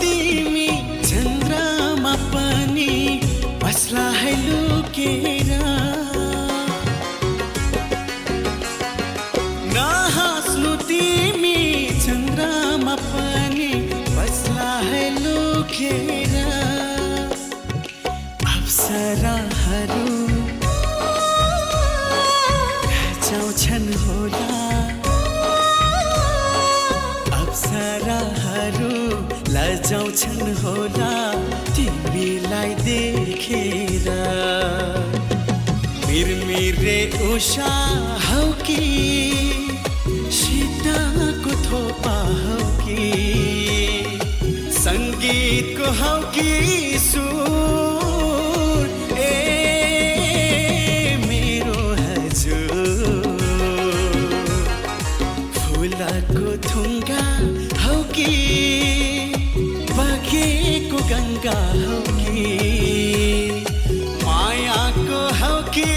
तिमी चन्द्रमा पनि बस्ला है लुकेर नहाँस्नु तिमी चन्द्रमा पनि बस्ला है लुकेर अप्सराहरू लजाउँछन् होला अप्सराहरू लजाउँछन् होला तिमीलाई देखेर मिरमिरे उषा हौ कि शीतको थोपा हौ कि सङ्गीतको हौ कि सुर ए मेरो हजुर फुलको थुङ्गा हौ कि बगेको गङ्गा हौ कि मायाको हौ कि